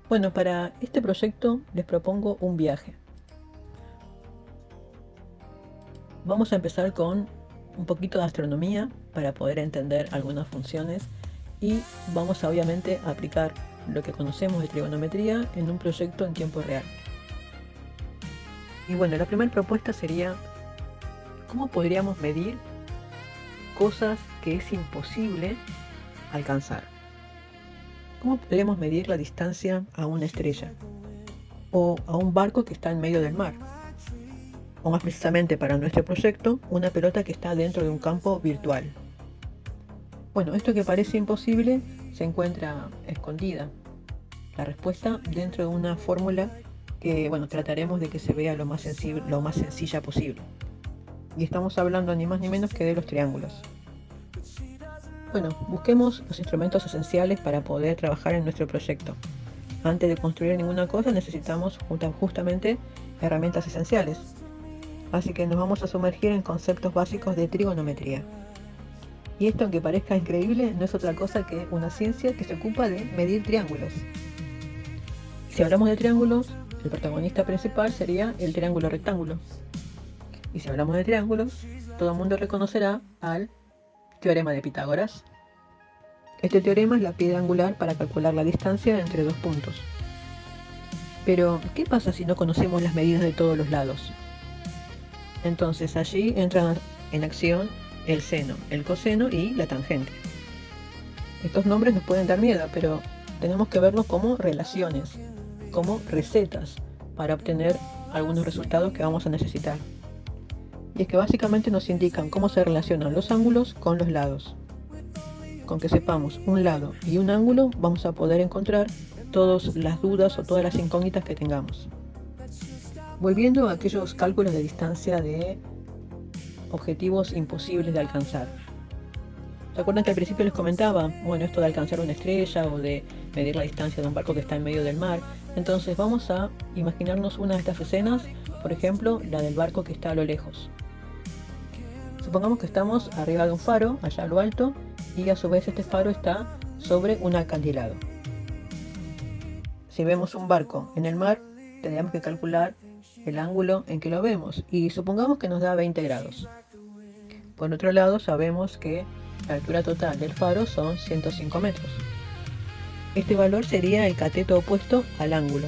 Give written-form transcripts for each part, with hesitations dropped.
Bueno, para este proyecto les propongo un viaje. Vamos a empezar con un poquito de astronomía para poder entender algunas funciones y vamos a obviamente aplicar lo que conocemos de trigonometría en un proyecto en tiempo real. Y bueno, la primera propuesta sería cómo podríamos medir cosas que es imposible alcanzar. ¿Cómo podríamos medir la distancia a una estrella o a un barco que está en medio del mar? O más precisamente para nuestro proyecto, una pelota que está dentro de un campo virtual. Bueno, esto que parece imposible se encuentra escondida. La respuesta dentro de una fórmula que, bueno, trataremos de que se vea lo más sencilla posible. Y estamos hablando ni más ni menos que de los triángulos. Bueno, busquemos los instrumentos esenciales para poder trabajar en nuestro proyecto. Antes de construir ninguna cosa necesitamos justamente herramientas esenciales. Así que nos vamos a sumergir en conceptos básicos de trigonometría. Y esto, aunque parezca increíble, no es otra cosa que una ciencia que se ocupa de medir triángulos. Y si hablamos de triángulos, el protagonista principal sería el triángulo rectángulo. Y si hablamos de triángulos, todo el mundo reconocerá al teorema de Pitágoras. Este teorema es la piedra angular para calcular la distancia entre dos puntos. Pero, ¿qué pasa si no conocemos las medidas de todos los lados? Entonces allí entran en acción el seno, el coseno y la tangente. Estos nombres nos pueden dar miedo, pero tenemos que verlos como relaciones, como recetas para obtener algunos resultados que vamos a necesitar. Y es que básicamente nos indican cómo se relacionan los ángulos con los lados. Con que sepamos un lado y un ángulo vamos a poder encontrar todas las dudas o todas las incógnitas que tengamos. Volviendo a aquellos cálculos de distancia de objetivos imposibles de alcanzar. ¿Se acuerdan que al principio les comentaba, bueno, esto de alcanzar una estrella o de medir la distancia de un barco que está en medio del mar? Entonces vamos a imaginarnos una de estas escenas, por ejemplo, la del barco que está a lo lejos. Supongamos que estamos arriba de un faro, allá a lo alto, y a su vez este faro está sobre un acantilado. Si vemos un barco en el mar, tendríamos que calcular el ángulo en que lo vemos, y supongamos que nos da 20 grados. Por otro lado, sabemos que la altura total del faro son 105 metros. Este valor sería el cateto opuesto al ángulo.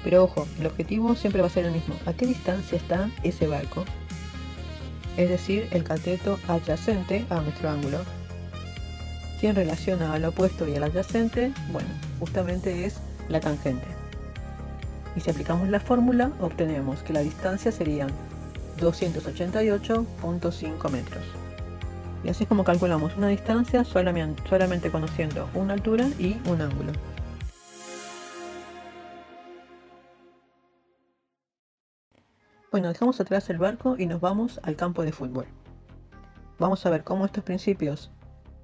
Pero ojo, el objetivo siempre va a ser el mismo. ¿A qué distancia está ese barco? Es decir, el cateto adyacente a nuestro ángulo. ¿Y en relación al opuesto y al adyacente? Bueno, justamente es la tangente. Y si aplicamos la fórmula, obtenemos que la distancia serían 288.5 metros. Y así es como calculamos una distancia solamente conociendo una altura y un ángulo. Bueno, dejamos atrás el barco y nos vamos al campo de fútbol. Vamos a ver cómo estos principios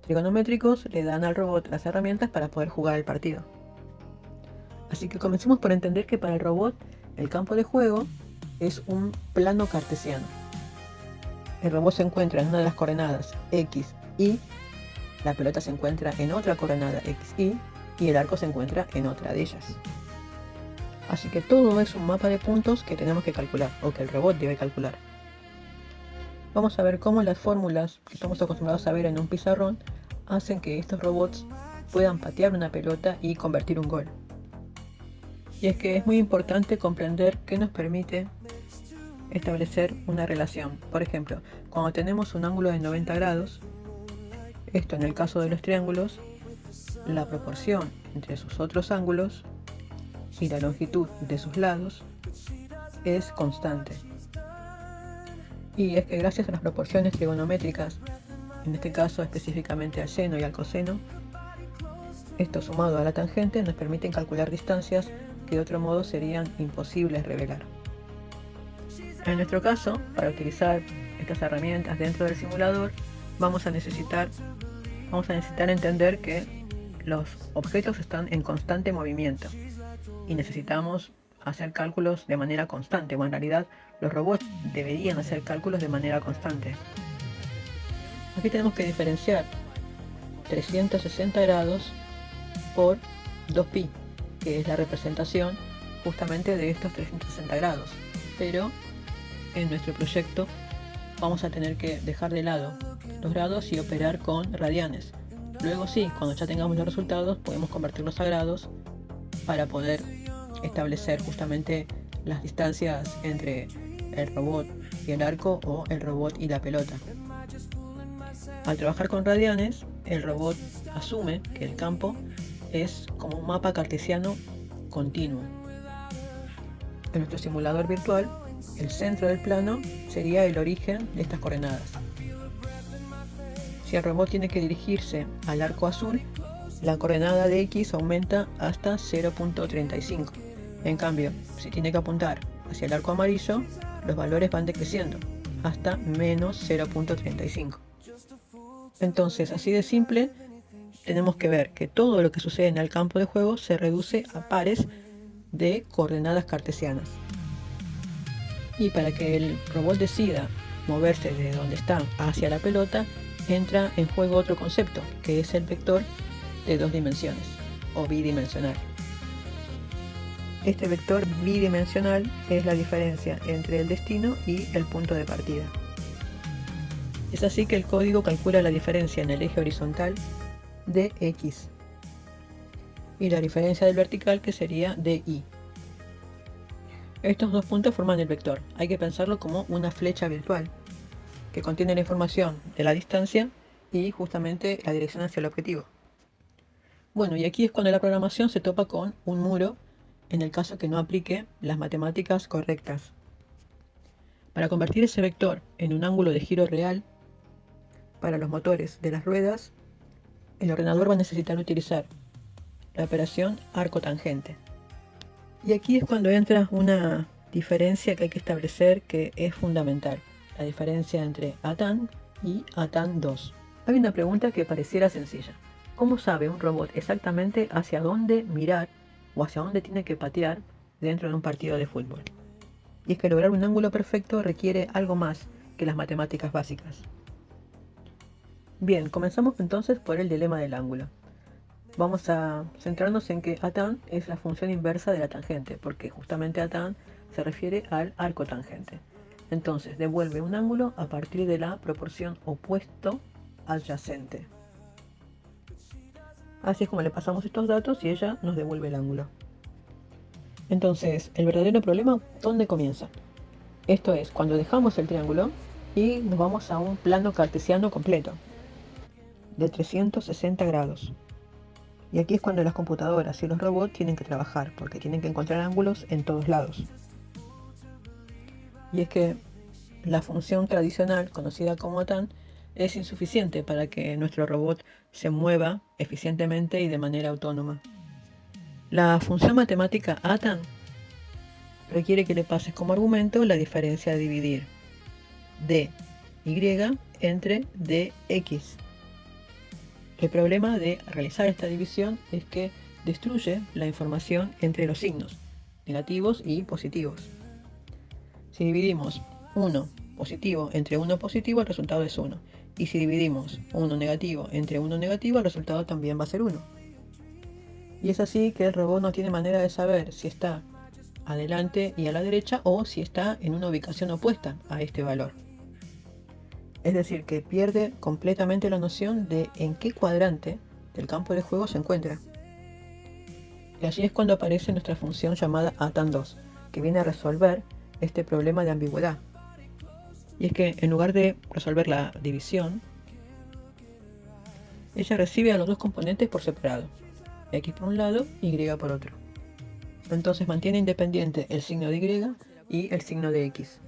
trigonométricos le dan al robot las herramientas para poder jugar el partido. Así que comencemos por entender que para el robot el campo de juego es un plano cartesiano. El robot se encuentra en una de las coordenadas X, Y, la pelota se encuentra en otra coordenada X, Y el arco se encuentra en otra de ellas. Así que todo es un mapa de puntos que tenemos que calcular, o que el robot debe calcular. Vamos a ver cómo las fórmulas que estamos acostumbrados a ver en un pizarrón hacen que estos robots puedan patear una pelota y convertir un gol. Y es que es muy importante comprender qué nos permite establecer una relación. Por ejemplo, cuando tenemos un ángulo de 90 grados, esto en el caso de los triángulos, la proporción entre sus otros ángulos y la longitud de sus lados es constante. Y es que gracias a las proporciones trigonométricas, en este caso específicamente al seno y al coseno, esto sumado a la tangente nos permiten calcular distancias que de otro modo serían imposibles revelar. En nuestro caso, para utilizar estas herramientas dentro del simulador, vamos a necesitar entender que los objetos están en constante movimiento y necesitamos hacer cálculos de manera constante, o en realidad los robots deberían hacer cálculos de manera constante. Aquí tenemos que diferenciar 360 grados por 2pi. que es la representación justamente de estos 360 grados. Pero en nuestro proyecto vamos a tener que dejar de lado los grados y operar con radianes. Luego sí, cuando ya tengamos los resultados, podemos convertirlos a grados para poder establecer justamente las distancias entre el robot y el arco o el robot y la pelota. Al trabajar con radianes, el robot asume que el campo es como un mapa cartesiano continuo. En nuestro simulador virtual, el centro del plano sería el origen de estas coordenadas. Si el robot tiene que dirigirse al arco azul, la coordenada de X aumenta hasta 0.35. En cambio, si tiene que apuntar hacia el arco amarillo, los valores van decreciendo hasta menos 0.35. Entonces, así de simple, tenemos que ver que todo lo que sucede en el campo de juego se reduce a pares de coordenadas cartesianas. Y para que el robot decida moverse de donde está hacia la pelota, entra en juego otro concepto, que es el vector de 2 dimensiones, o bidimensional. Este vector bidimensional es la diferencia entre el destino y el punto de partida. Es así que el código calcula la diferencia en el eje horizontal de X y la diferencia del vertical, que sería de Y. Estos dos puntos forman el vector. Hay que pensarlo como una flecha virtual que contiene la información de la distancia y justamente la dirección hacia el objetivo. Bueno, y aquí es cuando la programación se topa con un muro en el caso que no aplique las matemáticas correctas. Para convertir ese vector en un ángulo de giro real para los motores de las ruedas, el ordenador va a necesitar utilizar la operación arco-tangente. Y aquí es cuando entra una diferencia que hay que establecer, que es fundamental: la diferencia entre ATAN y ATAN 2. Hay una pregunta que pareciera sencilla: ¿cómo sabe un robot exactamente hacia dónde mirar o hacia dónde tiene que patear dentro de un partido de fútbol? Y es que lograr un ángulo perfecto requiere algo más que las matemáticas básicas. Bien, comenzamos entonces por el dilema del ángulo. Vamos a centrarnos en que ATAN es la función inversa de la tangente, porque justamente ATAN se refiere al arco tangente. Entonces devuelve un ángulo a partir de la proporción opuesto adyacente. Así es como le pasamos estos datos y ella nos devuelve el ángulo. Entonces, el verdadero problema, ¿dónde comienza? Esto es cuando dejamos el triángulo y nos vamos a un plano cartesiano completo de 360 grados. Y aquí es cuando las computadoras y los robots tienen que trabajar, porque tienen que encontrar ángulos en todos lados. Y es que la función tradicional, conocida como ATAN, es insuficiente para que nuestro robot se mueva eficientemente y de manera autónoma. La función matemática ATAN requiere que le pases como argumento la diferencia a dividir de y entre dx. El problema de realizar esta división es que destruye la información entre los signos negativos y positivos. Si dividimos 1 positivo entre 1 positivo, el resultado es 1. Y si dividimos 1 negativo entre 1 negativo, el resultado también va a ser 1. Y es así que el robot no tiene manera de saber si está adelante y a la derecha o si está en una ubicación opuesta a este valor. Es decir, que pierde completamente la noción de en qué cuadrante del campo de juego se encuentra. Y allí es cuando aparece nuestra función llamada ATAN2, que viene a resolver este problema de ambigüedad. Y es que en lugar de resolver la división, ella recibe a los dos componentes por separado, x por un lado y y por otro. Entonces mantiene independiente el signo de y y el signo de x.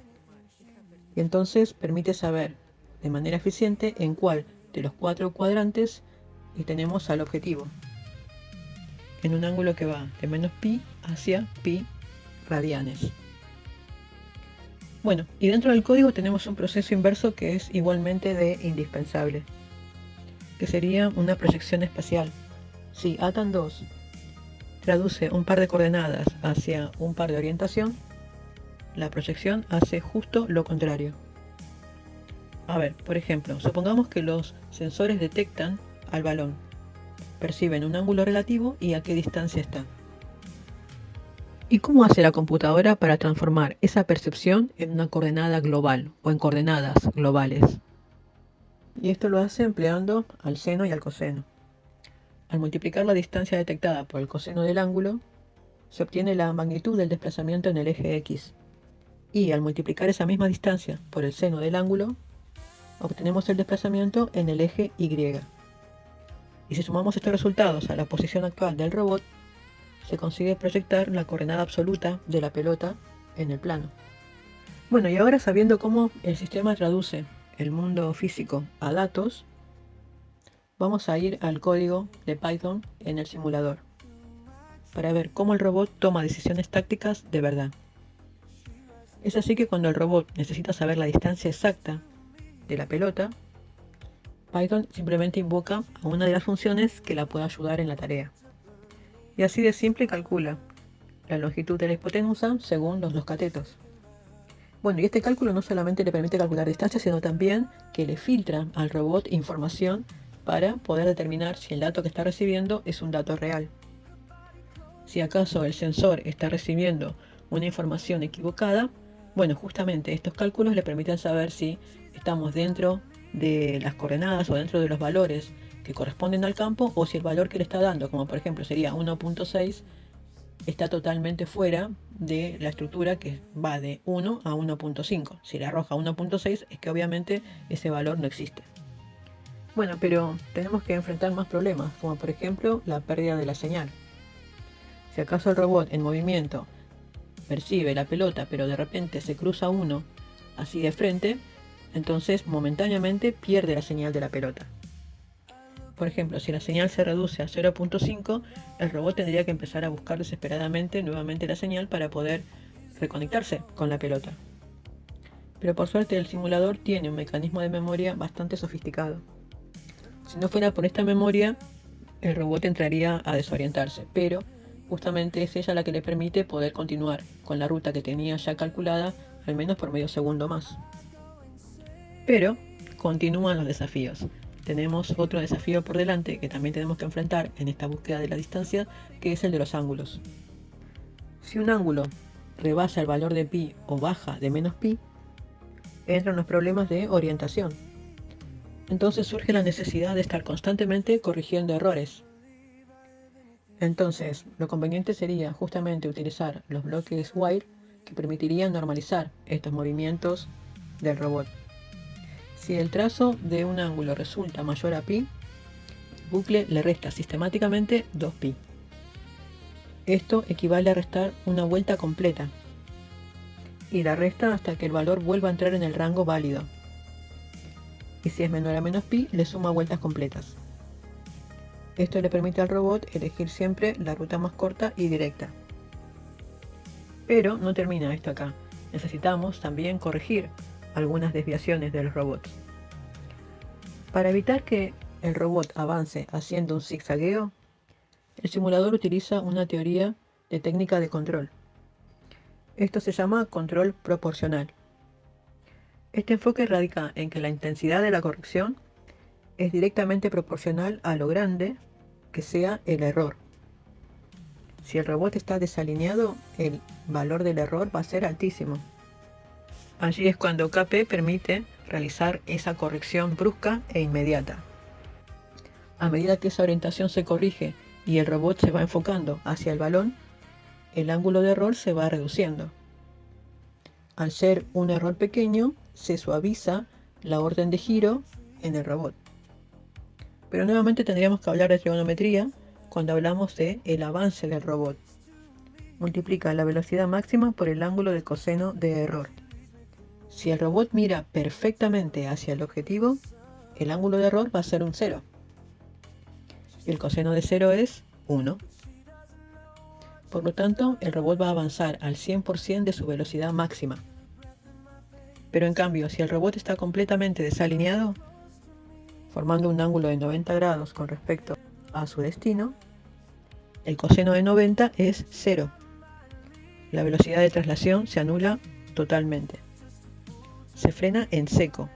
Y entonces permite saber de manera eficiente en cuál de los 4 cuadrantes tenemos al objetivo, en un ángulo que va de menos pi hacia pi radianes. Bueno, y dentro del código tenemos un proceso inverso que es igualmente de indispensable, que sería una proyección espacial. Si ATAN2 traduce un par de coordenadas hacia un par de orientación, la proyección hace justo lo contrario. A ver, por ejemplo, supongamos que los sensores detectan al balón, perciben un ángulo relativo y a qué distancia está. ¿Y cómo hace la computadora para transformar esa percepción en una coordenada global o en coordenadas globales? Y esto lo hace empleando al seno y al coseno. Al multiplicar la distancia detectada por el coseno del ángulo, se obtiene la magnitud del desplazamiento en el eje X. Y al multiplicar esa misma distancia por el seno del ángulo, obtenemos el desplazamiento en el eje Y. Y si sumamos estos resultados a la posición actual del robot, se consigue proyectar la coordenada absoluta de la pelota en el plano. Bueno, y ahora sabiendo cómo el sistema traduce el mundo físico a datos, vamos a ir al código de Python en el simulador para ver cómo el robot toma decisiones tácticas de verdad. Es así que cuando el robot necesita saber la distancia exacta de la pelota, Python simplemente invoca a una de las funciones que la puede ayudar en la tarea. Y así de simple calcula la longitud de la hipotenusa según los catetos. Bueno, y este cálculo no solamente le permite calcular distancias, sino también que le filtra al robot información para poder determinar si el dato que está recibiendo es un dato real. Si acaso el sensor está recibiendo una información equivocada, bueno, justamente estos cálculos le permiten saber si estamos dentro de las coordenadas o dentro de los valores que corresponden al campo, o si el valor que le está dando, como por ejemplo sería 1.6, está totalmente fuera de la estructura que va de 1 a 1.5. Si le arroja 1.6 es que obviamente ese valor no existe. Bueno, pero tenemos que enfrentar más problemas, como por ejemplo la pérdida de la señal. Si acaso el robot en movimiento percibe la pelota, pero de repente se cruza uno así de frente, entonces momentáneamente pierde la señal de la pelota. Por ejemplo, si la señal se reduce a 0.5, el robot tendría que empezar a buscar desesperadamente nuevamente la señal para poder reconectarse con la pelota. Pero por suerte el simulador tiene un mecanismo de memoria bastante sofisticado. Si no fuera por esta memoria, el robot entraría a desorientarse, pero justamente es ella la que le permite poder continuar con la ruta que tenía ya calculada, al menos por medio segundo más. Pero continúan los desafíos. Tenemos otro desafío por delante que también tenemos que enfrentar en esta búsqueda de la distancia, que es el de los ángulos. Si un ángulo rebasa el valor de pi o baja de menos pi, entran los problemas de orientación. Entonces surge la necesidad de estar constantemente corrigiendo errores. Entonces, lo conveniente sería justamente utilizar los bloques while que permitirían normalizar estos movimientos del robot. Si el trazo de un ángulo resulta mayor a pi, el bucle le resta sistemáticamente 2pi. Esto equivale a restar una vuelta completa, y la resta hasta que el valor vuelva a entrar en el rango válido. Y si es menor a menos pi, le suma vueltas completas. Esto le permite al robot elegir siempre la ruta más corta y directa. Pero no termina esto acá. Necesitamos también corregir algunas desviaciones de los robots. Para evitar que el robot avance haciendo un zigzagueo, el simulador utiliza una teoría de técnica de control. Esto se llama control proporcional. Este enfoque radica en que la intensidad de la corrección es directamente proporcional a lo grande que sea el error. Si el robot está desalineado, el valor del error va a ser altísimo. Allí es cuando KP permite realizar esa corrección brusca e inmediata. A medida que esa orientación se corrige y el robot se va enfocando hacia el balón, el ángulo de error se va reduciendo. Al ser un error pequeño, se suaviza la orden de giro en el robot. Pero nuevamente tendríamos que hablar de trigonometría cuando hablamos de el avance del robot. Multiplica la velocidad máxima por el ángulo de coseno de error. Si el robot mira perfectamente hacia el objetivo, el ángulo de error va a ser un 0. El coseno de 0 es 1. Por lo tanto, el robot va a avanzar al 100% de su velocidad máxima. Pero en cambio, si el robot está completamente desalineado, formando un ángulo de 90 grados con respecto a su destino, el coseno de 90 es 0. La velocidad de traslación se anula totalmente. Se frena en seco.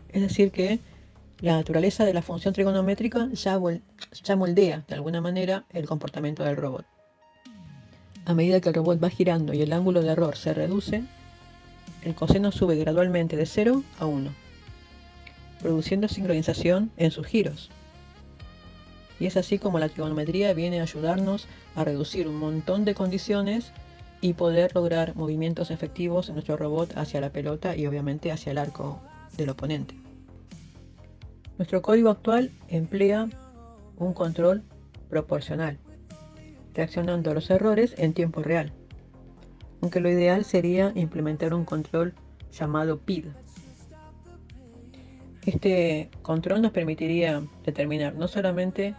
Es decir que la naturaleza de la función trigonométrica ya moldea de alguna manera el comportamiento del robot. A medida que el robot va girando y el ángulo de error se reduce, el coseno sube gradualmente de 0 a 1, produciendo sincronización en sus giros. Y es así como la trigonometría viene a ayudarnos a reducir un montón de condiciones y poder lograr movimientos efectivos en nuestro robot hacia la pelota y obviamente hacia el arco del oponente. Nuestro código actual emplea un control proporcional, reaccionando a los errores en tiempo real, aunque lo ideal sería implementar un control llamado PID. Este control nos permitiría determinar no solamente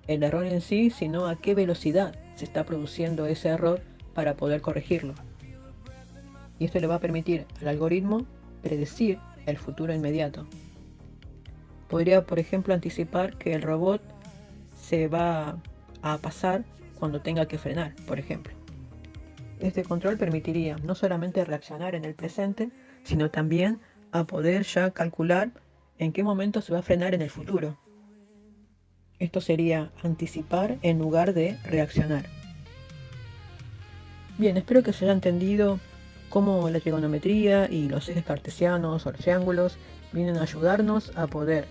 el error en sí, sino a qué velocidad se está produciendo ese error para poder corregirlo. Y esto le va a permitir al algoritmo predecir el futuro inmediato. Podría, por ejemplo, anticipar que el robot se va a pasar cuando tenga que frenar, por ejemplo. Este control permitiría no solamente reaccionar en el presente, sino también a poder ya calcular en qué momento se va a frenar en el futuro. Esto sería anticipar en lugar de reaccionar. Bien, espero que se haya entendido cómo la trigonometría y los ejes cartesianos o los triángulos vienen a ayudarnos a poder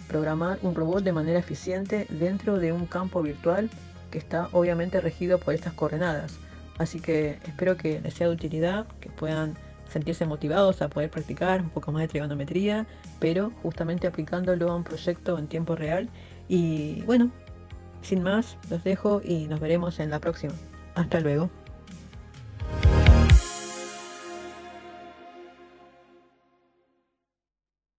programar un robot de manera eficiente dentro de un campo virtual que está obviamente regido por estas coordenadas. Así que espero que les sea de utilidad, que puedan sentirse motivados a poder practicar un poco más de trigonometría, pero justamente aplicándolo a un proyecto en tiempo real. Y bueno, sin más, los dejo y nos veremos en la próxima. Hasta luego.